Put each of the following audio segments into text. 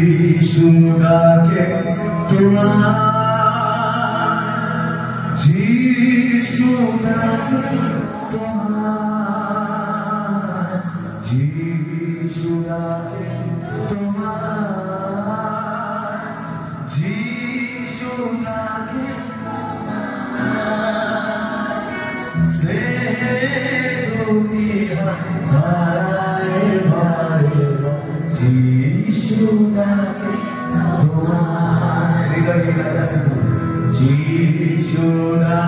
যিশুকে তোমার যিশুকে তোমার যিশুকে তোমার যিশুকে স্নেহে তুমি হারায় ভারে যিশুকে তোমার হৃদয়ে যিশুকে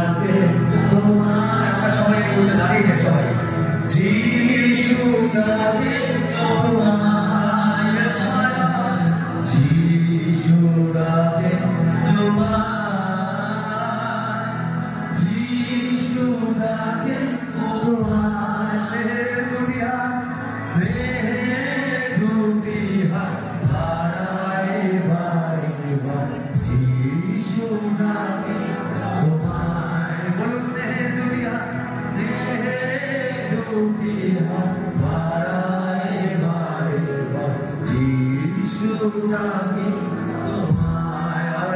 তোমার আমরা সবাই বলতে দাঁড়িয়ে সবাই যিশুকে তোমার যিশুকে তোমার যিশুকে তোমার স্নেহে দুটি হাত বাড়ায় বাড়িবা যিশুকে তোমার বলুন স্নেহে দুটি হাত বাড়ায় বাড়িবা যিশুকে তোমার আর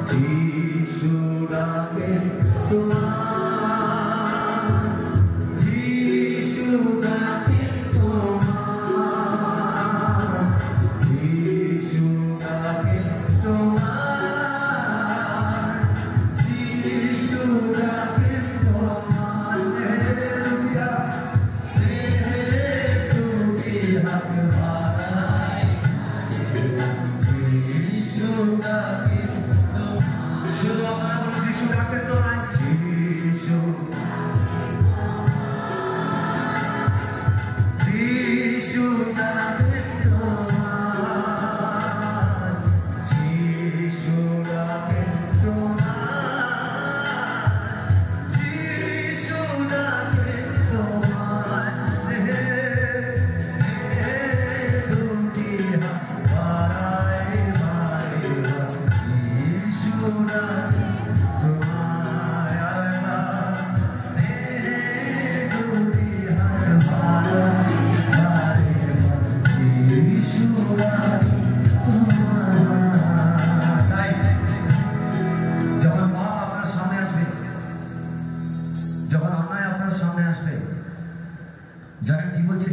যিশুকে তোমার যিশুকে তোমার যিশুকে তোমার যিশুকে তোমার যিশুকে তোমার স্নেহে দুটি হাত বাড়ায় যিশুকে শুধু আমরা বলি যিশুকে তোমার যিশু যিশুকে তোমার যিশুকে তোমার যিশুকে তোমার স্নেহে দুটি হাত বাড়ায় বাড়িবা যিশুকে জানেন কি বলছে?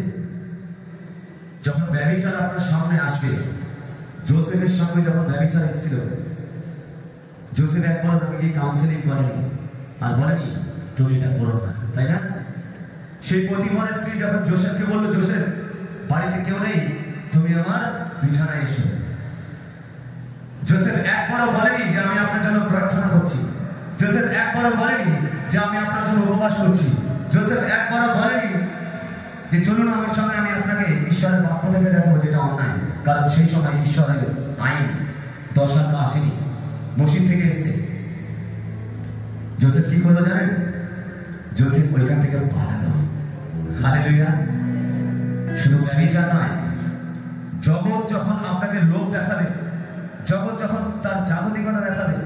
যখন ব্যভিচার আপনার সামনে আসবে, জোসেফের সঙ্গে যখন ব্যভিচার এসেছিল, জোসেফ একবার তাকে গিয়ে কাউন্সিলিং করেনি আর বলেনি তুমি এটা করো না, তাই না? সেই পতিফারের স্ত্রী যখন জোসেফকে বললো, জোসেফ বাড়িতে কেউ নেই, তুমি আমার বিছানায় এসো। জোসেফ একবারও বলেনি যে আমি আপনার জন্য প্রার্থনা করছি। জোসেফ একবারও বলেনি যে আমি আপনার জন্য উপবাস করছি। জোসেফ একবারও বলেনি যে চলুন আমার সঙ্গে আমি আপনাকে ঈশ্বরের পক্ষ থেকে দেখাবো যেটা অন্যায়, কারণ সেই সময় ঈশ্বরের আইন 10 আজ্ঞা আসেনি, মসজিদ থেকে এসছে। জোসেফ কি করলো জানেন? জোসেফ ওইখান থেকে পালালো। হালেলুয়া। শুধু ব্যভিচার নয়, জগৎ যখন আপনাকে লোভ দেখাবে, জগৎ যখন তার জাগতিকতা দেখাবে,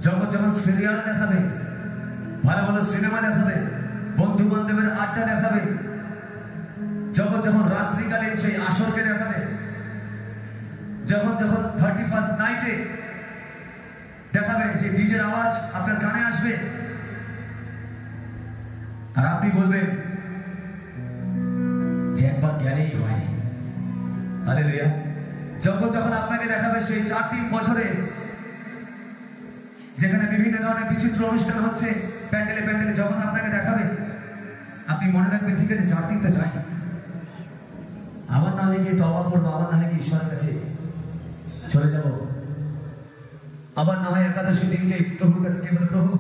জগৎ যখন সিরিয়াল দেখাবে, ভালো ভালো সিনেমা দেখাবে, বন্ধু বান্ধবের আড্ডা দেখাবে, জগৎ যখন রাত্রিকালীন সেই আসরকে দেখাবে, যখন 31st নাইটে দেখাবে সেই ডিজের আওয়াজ আপনার কানে আসবে, আর আপনি বলবেন যে একবার গেলেই হয়। হালেলুয়া। জগৎ যখন আপনাকে দেখাবে সেই 4-3 বছরে যেখানে বিভিন্ন ধরনের বিচিত্র অনুষ্ঠান হচ্ছে, প্যান্ডেলে প্যান্ডেলে জগৎ আপনাকে দেখাবে, আপনি মনে রাখবেন ঠিক আছে 4 দিন তো যাই, আবার না হয়ে গিয়ে তওবা করবো, আবার না হয়ে গিয়ে ঈশ্বরের কাছে চলে যাব, আবার না হয় একাদশী দিনকে প্রভুর কাছে গিয়ে বলে প্রভু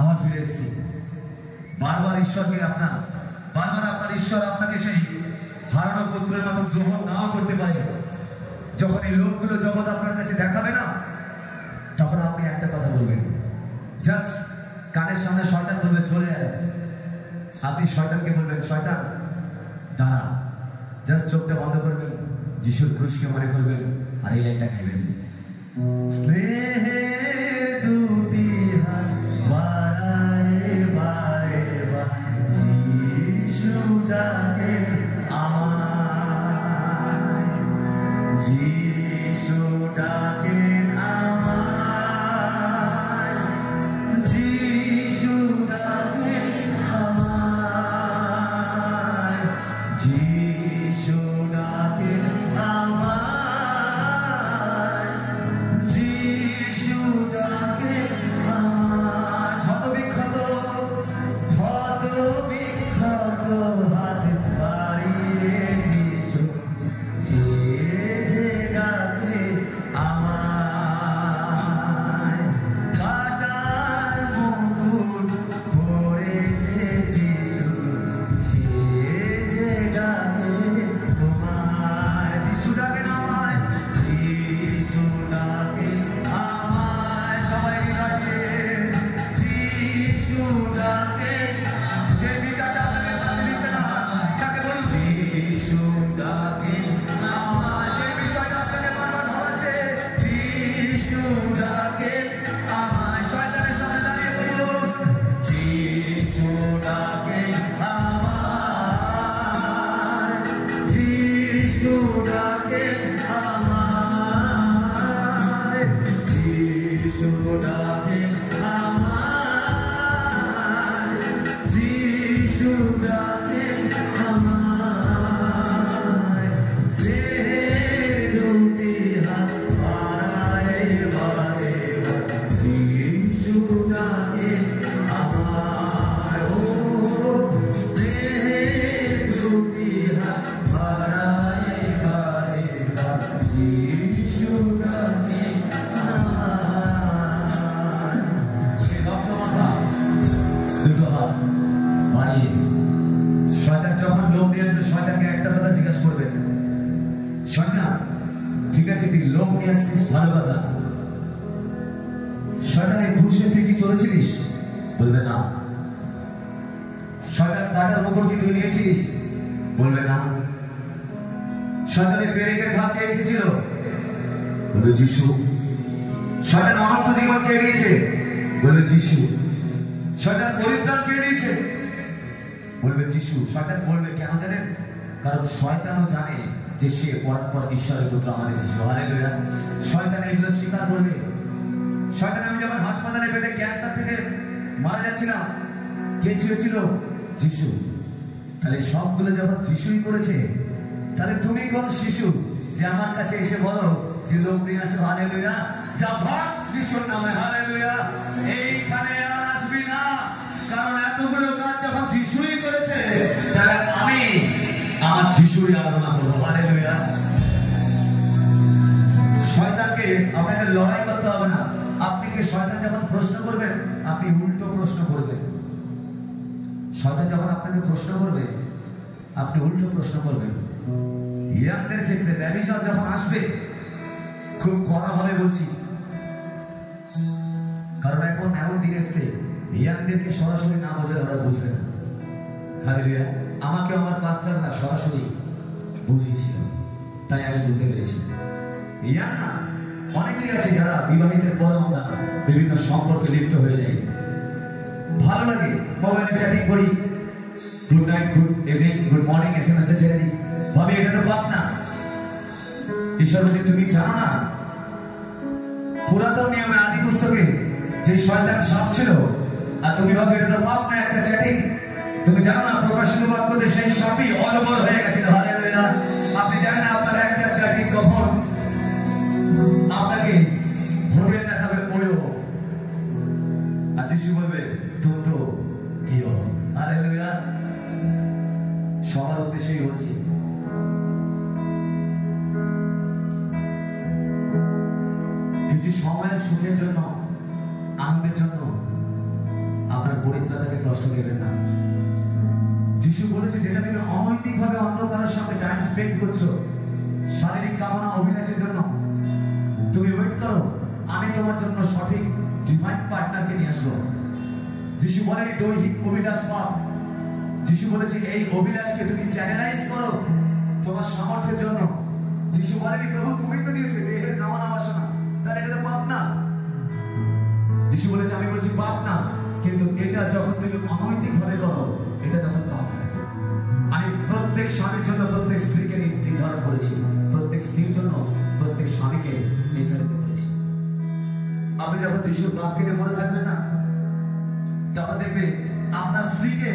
আবার ফিরে এসেছি। বারবার ঈশ্বরকে বারবার আপনার ঈশ্বর আপনাকে সেই হারানো পুত্রের মতো গ্রহণ নাও করতে পারে। যখন এই লোকগুলো জগৎ আপনার কাছে দেখাবে না, তখন আপনি একটা কথা বলবেন, জাস্ট কানের সামনে শয়তান বলবে চলে আয়, আপনি শয়তানকে বলবেন শয়তান দাঁড়া, জাস্ট চোখটা বন্ধ করবেন, যিশুর ক্রুশকে মনে করবেন আর এই লাইনটা গাইবেন, স্নেহের দুটি হাত বাড়ায় বাড়ায় যিশু ডাকে আমায়। যিশু ডাকেন আমায়, যিশু ডাকেন আমায়, যিশু ডাকেন আমায়, যিশু ডাকেন আমায়। ক্ষত বিক্ষত হাত বাড়িয়ে যিশু সে যে ডাকে আমায়। কাটার মুকুট পরেছে যিশু সে যে ডাকে তোমায়। যিশু ডাকেন আমায়, যিশু ডাকেন আমায়। সবাই দাঁড়িয়ে যিশু ডাকেন। যে বিচারটা আপনাকে ভাবতে দিচ্ছে না তাকে বলুন যিশু ডাকেন আমায়। যে বিষয়টা আপনাকে বারবার ধরাচ্ছে যিশু ডাকেন আমায়। শয়তানের সামনে দাঁড়িয়ে বলুন যিশু ডাকেন আমায়, যিশু ডাকেন আমায়, যিশু ডাকেন আমায়, যিশু ডাকেন আমায়। স্নেহের দুটি হাত বাড়ায় বাড়ে যিশু ডাকেন আমায়। ও স্নেহের দুটি হাত বাড়ায় বাড়ে যিশু ডাকেন আমায়। সে রক্তমাখা দুটো হাত বাড়িয়ে শয়তান যখন লোক নিয়ে আসবে শয়তানকে একটা কথা জিজ্ঞাসা করবে, শয়তান ঠিক আছে তুই লোক নিয়ে আসছিস ভালো কথা, শয়তানের ঘুষে তুই কি চলেছিলিস? বলবে না। শয়তান কাটার মুকুট কি তুই নিয়েছিস? বলবে না। শয়তানের পেরেকের ঘা কে খেয়েছিল? বলবে যিশু। শয়তান অনন্ত জীবন কে দিয়েছে? বলবে যিশু। শয়তান পরিত্রাণ কে দিয়েছে? বলবে যিশু। শয়তান বলবে কেন জানেন? কারণ শয়তানও জানে যে সে পরাৎপর ঈশ্বরের পুত্র আমাদের যিশু। হালেলুয়া। শয়তান এগুলো স্বীকার করবে। শয়তান আমি যখন হাসপাতালে বেডে ক্যান্সার থেকে মারা যাচ্ছিলাম কে ছিল? যিশু। তাহলে সবগুলো যখন যিশুই করেছে তাহলে তুমি কোন শিশু যে আমার কাছে এসে বলো যে লোক নিয়ে আসো? হালেলুয়া। যা ভাগ যিশুর নামে। হালেলুয়া। এইখানে আর আসবি না, কারণ এতগুলো কাজ যখন যিশুই করেছে তাহলে আমি আমার যিশুই আরাধনা করবো। হালেলুয়া। শয়তানকে আপনাকে লড়াই করতে হবে না। আপনি কি শয়তান যখন প্রশ্ন করবেন আপনি উল্টো প্রশ্ন করবেন। শয়তান যখন আপনাকে প্রশ্ন করবে আপনি উল্টো প্রশ্ন করবেন। ইয়াংদের ক্ষেত্রে ব্যভিচার যখন আসবে খুব কড়া ভাবে বলছি, কারণ এখন এমন দিন এসছে ইয়াংদেরকে সরাসরি না বোঝালে ওরা বুঝবে না। হালেলুয়া। আমাকে আমার পাস্টাররা সরাসরি বুঝিয়েছিল, তাই আমি বুঝতে পেরেছি। ইয়াং না অনেকেই আছে যারা বিবাহিতের পর আমরা বিভিন্ন সম্পর্কে লিপ্ত হয়ে যাই। ভালো লাগে মোবাইলে চ্যাটিং করি, good night, good evening, good morning এসএমএসটা ছেড়ে দিই। ভাবি এটা তো পাপ না। ঈশ্বর বলছে তুমি জানো না পুরাতন নিয়মে আদি পুস্তকে যে শয়তান সাপ ছিল আর তুমি ভাবছো এটা তো পাপ না একটা চ্যাটিং। তুমি জানো না প্রকাশিত বাক্যতে সেই সাপই অজগর হয়ে গেছিল। হালেলুয়া। আপনি জানেন আপনার একটা চ্যাটিং কখন আপনাকে হোটেল দেখাবে ওইও, আর যিশু বলবে তুম তো কি হো। হালেলুয়া। সবার উদ্দেশ্যেই বলছি কিছু সময়ের সুখের জন্য আনন্দের জন্য আপনার পরিত্রাতাকে কষ্ট দেবেন না। যিশু বলেছে যেটা তুমি অনৈতিক ভাবে অন্য কারোর সঙ্গে টাইম স্পেন্ড করছো শারীরিক কামনা অভিলাষের জন্য, তুমি ওয়েট করো, আমি তোমার জন্য সঠিক ডিভাইন পার্টনারকে নিয়ে আসবো। যিশু বলেনি দৈহিক অভিলাষ পাপ। যিশু বলেছে এই অভিলাষকে তুমি চ্যানেলাইজ করো তোমার সামর্থ্যের জন্য। যিশু বলেনি প্রভু তুমি তো দিয়েছো দেহের কামনা বাসনা, তাহলে এটা তো পাপ না। যিশু বলেছে আমি বলছি পাপ না, কিন্তু এটা যখন তুমি অনৈতিক ভাবে করো এটা তখন পাপ হয়। আমি প্রত্যেক স্বামীর জন্য প্রত্যেক স্ত্রীকে নির্ধারণ করেছি, প্রত্যেক স্ত্রীর জন্য স্বামীকে নির্ধারিত করেছি। আপনি যখন যিশুর বাক্যকে মনে থাকবেন না, তখন দেখবে আপনার স্ত্রীকে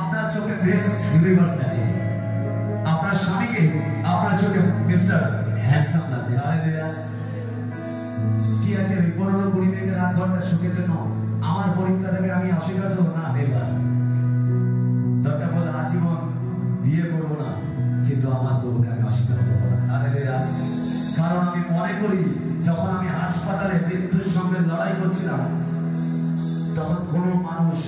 আপনার চোখে মিস ইউনিভার্স লাগছে, আপনার স্বামীকে আপনার চোখে মিস্টার হ্যান্ডসাম লাগছে। হালেলুয়া। কি আছে ওই 15-20 মিনিটের আধ ঘন্টার সুখের জন্য আমার পরিত্রাতাকে আমি অস্বীকার করবো না? নেভার। দরকার বলে আজীবন বিয়ে করবো না, কিন্তু আমার প্রভুকে আমি অস্বীকার করবো না। হালেলুয়া। কারণ আমি মনে করি যখন আমি হাসপাতালে মৃত্যুর সঙ্গে লড়াই করছিলাম, তখন কোনো মানুষ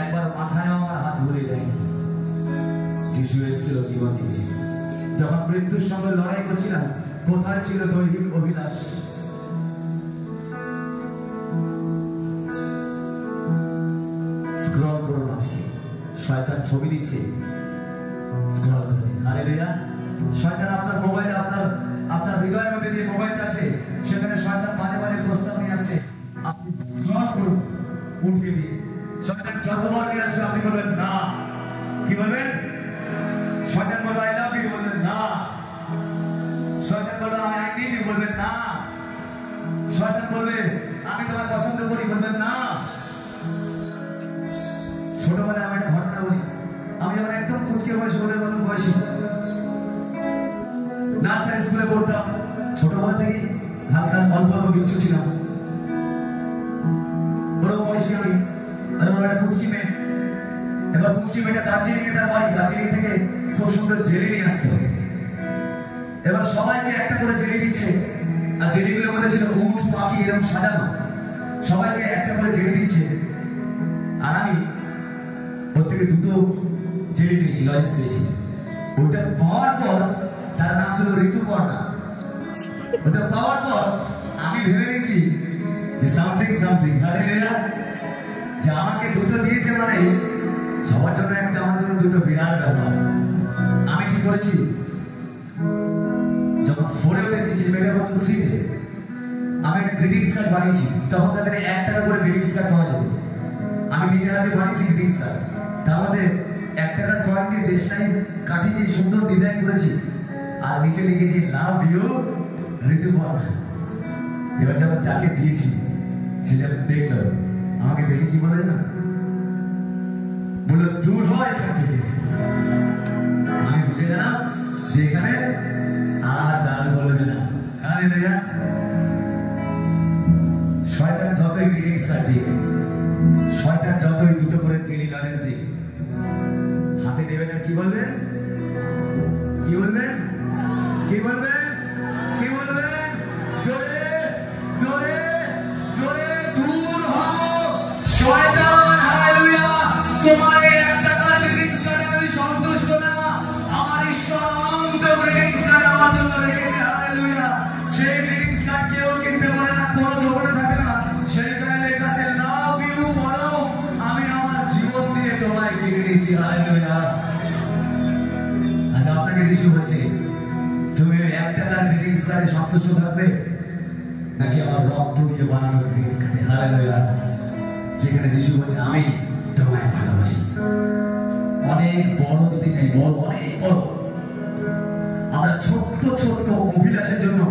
একবার মাথায় আমার হাত বুলিয়ে দেয়নি। যিশু এসেছিল জীবন দিতে। যখন মৃত্যুর সঙ্গে লড়াই করছিলাম, কোথায় ছিল দৈহিক অভিলাষ? স্ক্রল করুন, আছে শয়তান ছবি দিচ্ছে, স্ক্রল করে দিন। হালেলুয়া। শয়তান আপনার মোবাইলে, আপনার হৃদয়ের মধ্যে যে মোবাইলটা আছে, সেখানে শয়তান বারে বারে প্রস্তাব নিয়ে আসছে, আপনি স্ক্রল করুন উঠিয়ে দিয়ে। শয়তান যতবার নিয়ে আসবে আপনি বলবেন না। কি বলবেন? শয়তান বলবে আই লাভ ইউ, বলবেন না। শয়তান বলবে আই নিড ইউ, বলবেন না। শয়তান বলবে আমি তোমায় পছন্দ করি, বলবেন না। ছোটবেলায় আমি একটা ঘটনা বলি। আমি যখন একদম কুচকে বয়সী, ওদের মতন বয়সী, নার্সারি স্কুলে পড়তাম। ছোটবেলা থেকে হালকা অল্প অল্প বিচ্ছু ছিলাম। বড় বয়সী আমি, একটা কুচকি মেয়ে। এবার কুচকি মেয়েটা দার্জিলিং এ তার বাড়ি, দার্জিলিং থেকে খুব সুন্দর জেলি নিয়ে আসতে হবে। এবার সবাইকে একটা করে জেলি দিচ্ছে, আর জেলিগুলোর মধ্যে ছিল উট পাখি এরকম সাজানো। সবাইকে একটা করে জেলি দিচ্ছে, আর আমি ওর থেকে দুটো জেলি পেয়েছি, লজেন্স পেয়েছি। ওটা পাওয়ার পর, তার নাম ছিল ঋতুপর্ণা। ওটা পাওয়ার পর আমি ভেবে নিয়েছি সামথিং সামথিং। হালেলুয়া। যে আমাকে দুটো দিয়েছে মানে সবার জন্য একটা, আমার জন্য দুটো, বিরাট ব্যাপার। আমি কি করেছি, যখন 4-এ উঠেছি, সেই মেয়েটা বলতো 3-তে, আমি একটা গ্রিটিংস কার্ড বানিয়েছি। তখন তাদের 1 টাকা করে গ্রিটিংস কার্ড পাওয়া যেত। আমি নিজের হাতে বানিয়েছি গ্রিটিংস কার্ড। তার মধ্যে 1 টাকার কয়েন দিয়ে দেশটাই কাঠি দিয়ে সুন্দর ডিজাইন করেছি, আর নিচে লিখেছি লাভ ইউ ঋতুপর্ণা। এবার যখন তাকে দিয়েছি, সে যখন দেখলো, আমাকে দেখে কি বলে না, বললো দূর হয় এখান থেকে। আমি বুঝে গেলাম যে এখানে আর দাল বলবে না। হালেলুয়া। শয়তান যতই গ্রিটিংস কার্ড দিক, শয়তান যতই দুটো করে জেলি লজেন্স দিক, হাতে দেবে না, কি বলবে? কি বলবেন? কি বলবেন? কি বলবেন? জোরে জোরে জোরে, দূর হও শয়তান। হালেলুয়া। তোমার এই একটা গ্রিটিংস কার্ডে আমি সন্তুষ্ট না। আমার ঈশ্বর অনন্ত গ্রিটিংস কার্ড আমার জন্য রেখেছে। হালেলুয়া। সেই গ্রিটিংস কার্ড কেউ কিনতে পারে না, কোনো দোকানে থাকে না। সেইখানে লেখা আছে লাভ ইউ, বলো আমি আমার জীবন দিয়ে তোমায় কিনে নিয়েছি। হালেলুয়া। আজ আপনাকে যিশু বলছে, তুমি 1 টাকার গ্রিটিংস কার্ডে সন্তুষ্ট থাকবে, নাকি আমার রক্ত দিয়ে বানানো গ্রিটিংস কার্ডে? হালেলুয়া। যেখানে যিশু বলছে আমি তোমায় ভালোবাসি। অনেক বড় দিতে চাই, বড়, অনেক বড়। আমরা ছোট্ট ছোট্ট অভিলাষের জন্য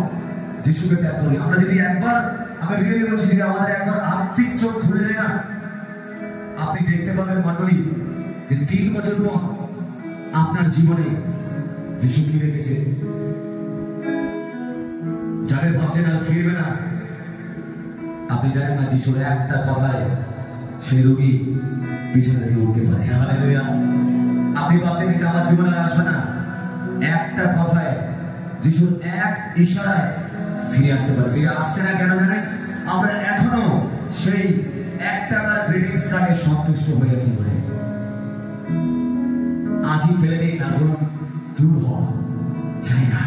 যিশুকে ত্যাগ করি। আমরা যদি একবার, আমি রিয়েলি বলছি, যদি আমাদের একবার আর্থিক চোখ খুলে যায় না, আপনি দেখতে পাবেন মন্ডলী, যে 3 বছর পর আপনার জীবনে যিশু কি রেখেছে। যাদের ভাবছেন আর ফিরবে না, আপনি জানেন না যিশুর একটা কথায় সেই রোগী পিছনে থেকে উঠতে পারে। হালেলুয়া। আপনি ভাবছেন এটা আমার জীবনে আসবে না, একটা কথায় যিশুর এক ইশারায় ফিরে আসতে পারে। ফিরে আসছে না কেন জানেন? আমরা এখনো সেই 1 টাকার গ্রিটিংস কার্ডে সন্তুষ্ট হয়ে আছি বলে। আজই ফেলে দিই না, বলুন দূর হওয়া চাই না।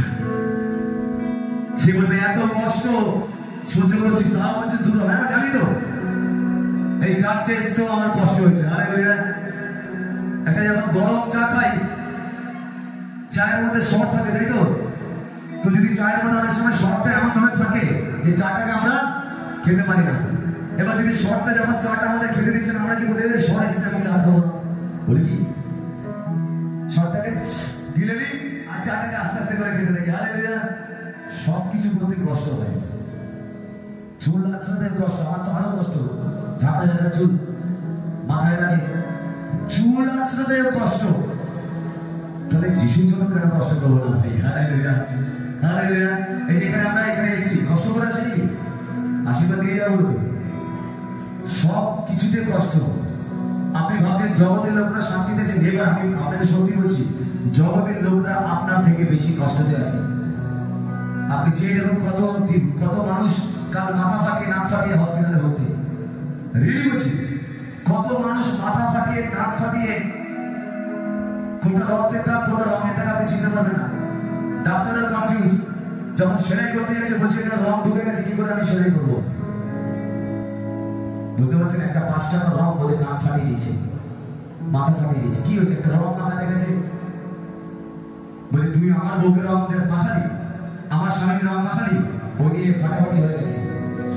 সে বলবে এত কষ্ট সহ্য করছিস, তাও বলছিস দূর হবে। আমি জানি তো এই চার্চে এসেও আমার কষ্ট হয়েছে। হালেলুয়া। একটা যখন গরম চা খাই, চায়ের মধ্যে শর্ট থাকে, তাই তো? তো যদি চায়ের মধ্যে অনেক সময় শর্টটা এমন ভাবে থাকে যে চাটাকে আমরা খেতে পারি না। এবার যদি শর্টটা যখন চাটা আমাদের খেতে দিচ্ছেন, আমরা কি বলি, শর্ট এসেছে আমি চা খাবো, বলি কি শর্টটাকে গিলে নিই আর চাটাকে আস্তে আস্তে করে খেতে থাকি। হালেলুয়া। সবকিছু করতে কষ্ট হয়। চুল আঁচড়াতে কষ্ট, আমার তো আরো কষ্ট। ঝাঁকা ঝাঁকা চুল মাথায় লাগে, চুল আঁচড়াতেও কষ্ট। তাহলে যিশুর জন্য কেন কষ্ট করবো না ভাই? Hallelujah, hallelujah. এই যে এখানে আমরা এখানে এসেছি, কষ্ট করে আসি নাকি? আশীর্বাদ দিয়ে যাবো তো? সব কিছুতে কষ্ট। আপনি ভাবছেন জগতের লোকরা শান্তিতে আছে, নেবার আমি আপনাকে সত্যি বলছি, জগতের লোকরা আপনার থেকে বেশি কষ্টতে আছে। আপনি চেয়ে দেখুন কত কত মানুষ কাল মাথা ফাটিয়ে নাক ফাটিয়ে হসপিটালে ভর্তি। রিলি বলছি, কত মানুষ মাথা ফাটিয়ে নাক ফাটিয়ে, কোনটা রক্তের দাগ কোনটা রঙের দাগ আপনি চিনতে পারবেন না। ডাক্তাররা কনফিউজ, যখন সেলাই করতে যাচ্ছে বলছে এটা রং ঢুকে গেছে, কি করে আমি সেলাই করবো? বুঝতে পারছেন? একটা 5 টাকা রং ওদের নাক ফাটিয়ে দিয়েছে, মাথা ফাটিয়ে দিয়েছে। কি হচ্ছে? একটা রং মাথা দেখেছে, বলে তুমি আমার বউকে রং মাখালি, আমার স্বামীকে রং মাখালি, ওই নিয়ে ফাটাফাটি হয়ে গেছে,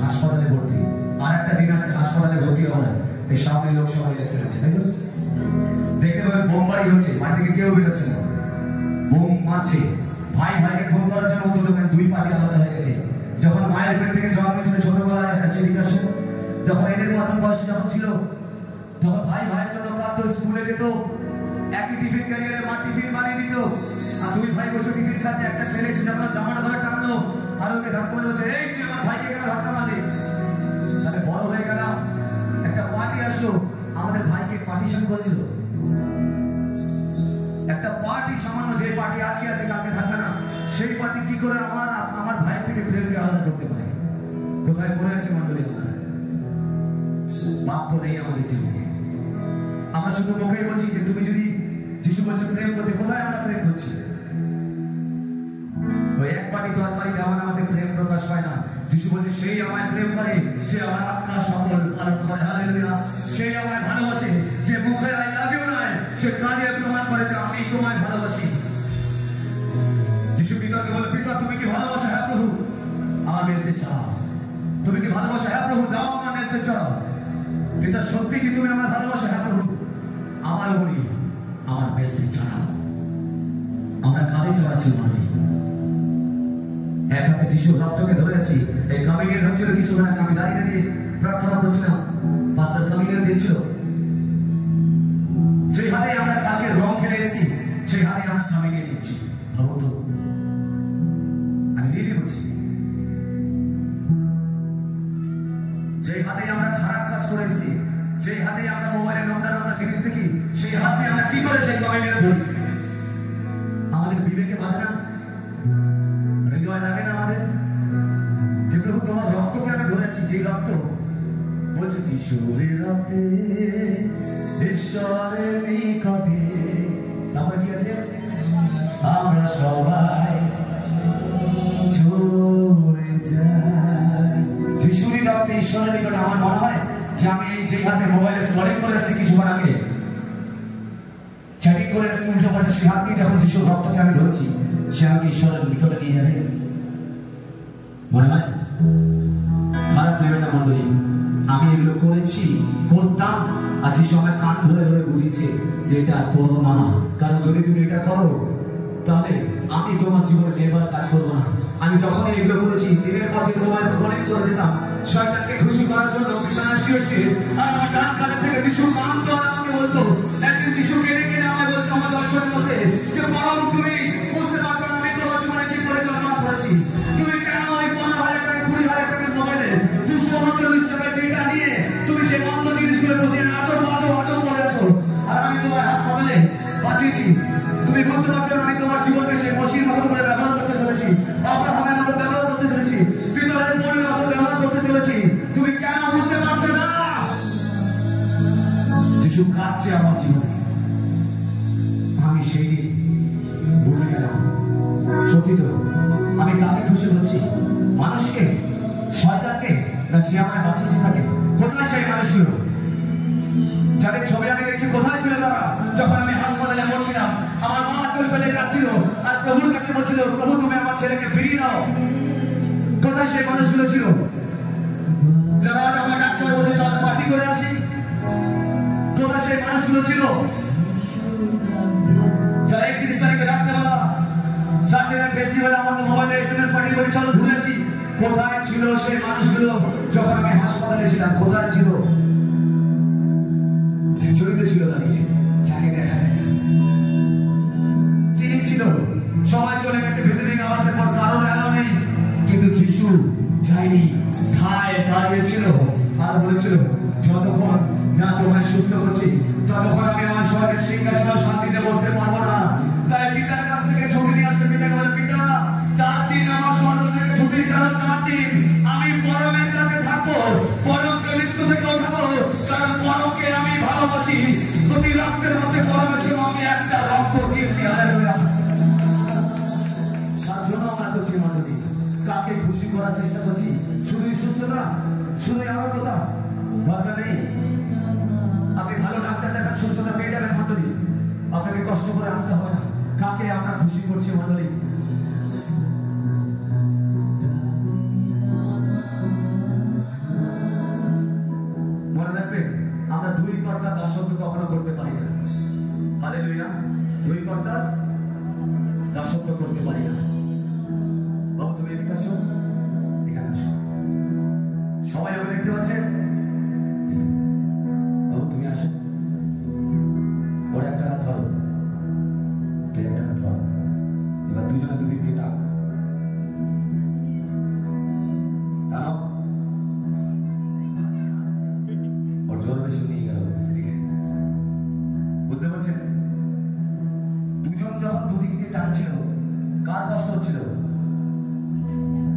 হাসপাতালে ভর্তি। আর একটা দিন আছে হাসপাতালে ভর্তি হবে, এই সামনে লোকসভা ইলেকশন আছে, তাই তো? দেখতে পাবেন বোমবাড়ি হচ্ছে, বাড়ি থেকে কেউ বেরোচ্ছে না, বোম মারছে। ভাই ভাইকে খুন করার জন্য অন্তত 2 পার্টি আলাদা হয়ে গেছে। যখন মায়ের পেট থেকে জন্মেছিল ছোটবেলায় চেলিকাশন, যখন এদের মতন বয়স যখন ছিল, তখন ভাই ভাইয়ের জন্য কাঁদতো, স্কুলে যেত, একই টিফিন ক্যারিয়ারে মা টিফিন বানিয়ে দিত, আর 2 ভাই বসে টিফিন খাচ্ছে। একটা ছেলে এসে যখন জামাটা ধরে টানলো আর ওকে ধাক্কা মারলো, বলছে এই তুই আমার ভাইকে কেন ধাক্কা মারলি? তাহলে বড় হয়ে গেলাম, একটা পার্টি আসলো, আমাদের ভাইকে পার্টিশন করে দিল। একটা পার্টি সামান্য, যে পার্টি আজকে আছে কালকে থাকবে না, সেই পার্টি কি করে আমার ভাই থেকে প্রেমকে আলাদা করতে পারে? কোথায় পড়ে আছে মন্ডলী? আমরা বাক্য নেই আমাদের জীবনে। আমরা শুধু মুখেই বলছি যে তুমি যদি, যিশু বলছে প্রেম করতে, কোথায় আমরা প্রেম করছি? ওই এক পাটি তরকারি দেওয়া আমাদের প্রেম প্রকাশ পায় না। যিশু বলছে সেই আমায় প্রেম করে যে আমার আত্মা সকল পালন করে। হালেলুয়া। সেই আমায় ভালোবাসে যে মুখে আই লাভ ইউ নয়, সে কাজে প্রমাণ করে যে আমি তোমায় ভালোবাসি। যিশু পিতাকে বলে, পিতা তুমি কি ভালোবাসো? হ্যাঁ প্রভু, আমার মেজতে চাও। তুমি কি ভালোবাসো? হ্যাঁ প্রভু, যাও আমার মেজতে চাও। পিতা সত্যি কি তুমি আমার ভালোবাসো? হ্যাঁ প্রভু, আমারও বলি আমার মেজতে চড়াও। আমরা কাঁধে চড়াচ্ছি মনে, এক হাতে যিশুর রক্তকে ধরে আছি। এই কমিউনিয়ন হচ্ছিল কিছুক্ষণ আগে, আমি দাঁড়িয়ে দাঁড়িয়ে প্রার্থনা করছিলাম, পাস্টার কমিউনিয়ন দিচ্ছিল। যেই হাতে আমরা কালকে রং খেলে এসেছি, সেই হাতে আমরা কমিউনিয়ন দিচ্ছি। আমি রিলি বলছি, যেই হাতে আমরা খারাপ কাজ করে এসেছি, যেই হাতে আমরা মোবাইলে নোংরা নোংরা জিনিস দেখি, সেই হাতে আমরা কি করে সেই কমিউনিয়ন ধরি? আমাদের বিবেকে বাঁধে না? হৃদয় লাগে না আমাদের? যে প্রভু তোমার রক্তকে আমি ধরেছি, যে রক্ত বলছে যিশুর রক্তে ঈশ্বরের নিকটে, তারপরে কি আছে? আমরা সবাই চলে যাই যিশুর রক্তে ঈশ্বরের নিকটে। আমার মনে হয় যে আমি এই যে হাতে মোবাইলে স্ক্রলিং করে এসেছি, কিছুক্ষণ আগে চ্যাটিং করে এসেছি উল্টো পাল্টা, সেই হাত দিয়ে যখন যিশুর রক্তকে আমি ধরছি, সে আমাকে ঈশ্বরের নিকটে নিয়ে যাবে। মনে হয় খারাপ নেবেন না মন্ডলী, আমি এগুলো করেছি, করতাম, আর যে সময় কান ধরে ধরে বুঝিয়েছে যে এটা করো না, কারণ যদি তুমি এটা করো তাহলে আমি তোমার জীবনে নেবার কাজ করবো না। আমি যখন এগুলো করেছি, দিনের পর দিন মোবাইল ফোনে করে দিতাম শয়তানকে খুশি করার জন্য, বিছানায় শুয়েছে, আর আমার ডান কানে থেকে যিশু কান তো আমাকে বলতো। একদিন যিশু কেড়ে কেড়ে আমায় বলছে আমার দর্শনের মধ্যে যে বরং তুমি বুঝতে পারছো না আমি তোমার জীবনে কি করে জন্ম করেছি। তুমি কেন ওই 15,000 টাকা 20,000 টাকার মোবাইলে 239 টাকার ডেটা নিয়ে তুমি সেই বন্ধ জিনিসগুলো বুঝিয়ে আচর আচর আচর করে আছো, আর আমি তোমার হাসপাতালে বাঁচিয়েছি। তুমি বুঝতে পারছো না আমি তোমার জীবনকে সেই মসির মতো করে ব্যবহার করতে চলেছি, অব্রাহামের মতো ব্যবহার করতে চলেছি, পিতরের পরির মতো ব্যবহার করতে চলেছি। তুমি কেন বুঝতে পারছো না? যিশু কাঁদছে আমার জীবনে, আমি সেই বুঝে গেলাম। সত্যি তো, আমি কাকে খুশি হচ্ছি? মানুষকে, শয়তানকে, না যে আমায় বাঁচিয়েছে তাকে? কোথায় সেই মানুষগুলো যাদের ছবি আমি দেখছি? কোথায় ছিল তারা যখন আমি হাসপাতালে পড়ছিলাম? আমার মা চোখ ফেলে কাঁদছিল আর প্রভুর কাছে বলছিল, প্রভু তুমি আমার ছেলেকে ফিরিয়ে দাও। কোথায় সেই মানুষগুলো ছিল যারা আজ আমার ডাক্তার বলে চল পার্টি করে আসি? কোথায় সেই মানুষগুলো ছিল যারা 31 তারিখে রাত্রেবেলা সানডে ফেস্টিভ্যালে আমাদের মোবাইলে SMS পাঠিয়ে বলে চল কোথায় ছিল সেই মানুষগুলো যখন আমি হাসপাতালে ছিলাম? কোথায় ছিল? জড়িত ছিল দাঁড়িয়ে, যাকে দেখা যায় না। তিনি ছিল, সবাই চলে গেছে ভিজিটিং আওয়ার্সের পর, কারণ এলো নেই, কিন্তু যিশু যায়নি, খায় দাঁড়িয়েছিল আর বলেছিল যতক্ষণ না তোমায় সুস্থ করছি ততক্ষণ আমি আমার স্বর্গের সিংহাসনে শান্তিতে বসতে পারবো না। তাই পিতার কাছ থেকে ছুটি নিয়ে আসতে পিতাকে বলে, পিতা 4 দিন আমার স্বর্গ থেকে ছুটি, কারণ 4 দিন আমি পরমের কাছে থাকবো, পরমকে মৃত্যু থেকে উঠাবো, কারণ পরমকে আমি ভালোবাসি। প্রতি রক্তের মধ্যে পরমের জন্য আমি একটা রক্ত দিয়েছি। হালেলুয়া। তার জন্য আমরা করছি মণ্ডলী, কাকে খুশি করার চেষ্টা করছি? শুধুই সুস্থতা, শুধুই আরোগ্যতা দরকার নেই। আপনি ভালো ডাক্তার দেখান, সুস্থতা পেয়ে যাবেন মণ্ডলী, আপনাকে কষ্ট করে আসতে হবে না। কাকে আমরা খুশি করছি মণ্ডলী? মনে রাখবেন, আমরা 2 কর্তার দাসত্ব কখনো করতে পারি না। হালেলুয়া। 2 কর্তার দাসত্ব করতে পারি না। বাবু তুমি এদিকে আসো, এখানে আসো। সবাই আমাকে দেখতে পাচ্ছেন? বাবু তুমি আসো, ওর একটা হাত ধরো, একটা হাত ধরো। এবার দুজনে দুদিক দিয়ে টানো, টানো। ওর জোর বেশি নিয়ে গেল, বুঝতে পারছেন? দুজন যখন দুদিক দিয়ে টানছিল, কার কষ্ট হচ্ছিল?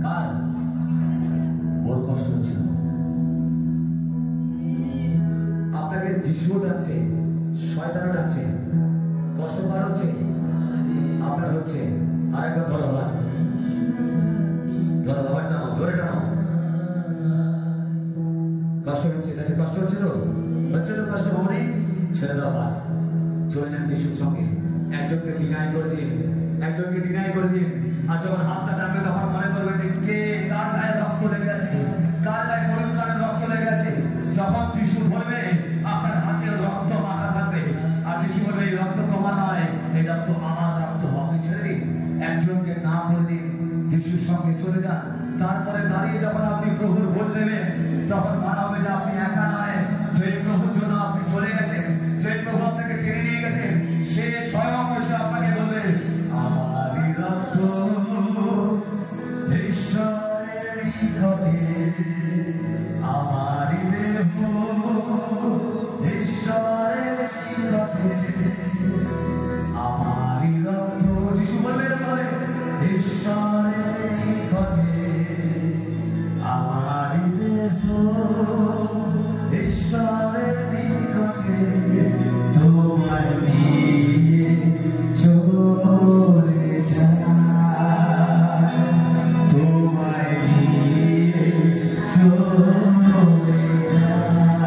কার? ওর কষ্ট হচ্ছিল। আপনাকে যিশু টানছে, শয়তান টানছে, কষ্ট কার হচ্ছে? আপনার হচ্ছে। আর একবার ধরো বাবা, ধরো বাবা, টানো, জোরে টানো। কষ্ট হচ্ছে, তাকে কষ্ট হচ্ছে তো? হচ্ছে তো কষ্ট? বাবা নেই, ছেড়ে দাও হাত, চলে যান যিশুর সঙ্গে। একজনকে ডিনাই করে দিন, একজনকে ডিনাই করে দিন। আর যখন হাতটা টানবে তখন মনে করবে যে কে, কার গায়ে রক্ত লেগে গেছে, কার গায়ে মরুন কারের রক্ত লেগে গেছে। যখন যিশু বলবে আপনার হাতের রক্ত মাখা থাকবে, আর যিশু বলবে এই রক্ত তোমার নয়, এই রক্ত আমার রক্ত। আপনি ছেড়ে দিন, একজনকে না করে দিন, যিশুর সঙ্গে চলে যান। তারপরে দাঁড়িয়ে যখন আপনি প্রভুর বোঝ নেবেন, তখন মনে হবে যে আপনি একা নয়, যে প্রভুর জন্য আপনি চলে গেছেন, যে প্রভু আপনাকে ছেড়ে নিয়ে গেছেন, সে স্বয়ং এসে আপনাকে বলবে আমারই রক্ত ঈশ্বরের নিকটে, আমারই দেহ ঈশ্বরের নিকটে, আমারই রক্ত। যিশু বলবেন বলে ঈশ্বরের নিকটে, আমারই দেহ ঈশ্বরের নিকটে, তোমায় নিয়ে চলে যায়, তোমায় নিয়ে চলে যায়,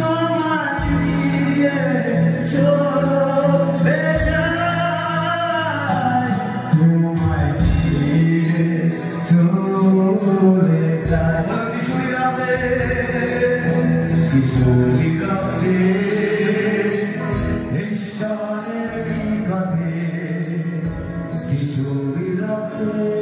তোমায় নিয়ে চলে যায়, তোমায় নিয়ে চলে যায়। যিশুর রক্তে, ঈশ্বরের নিকটে, যিশুর রক্তে।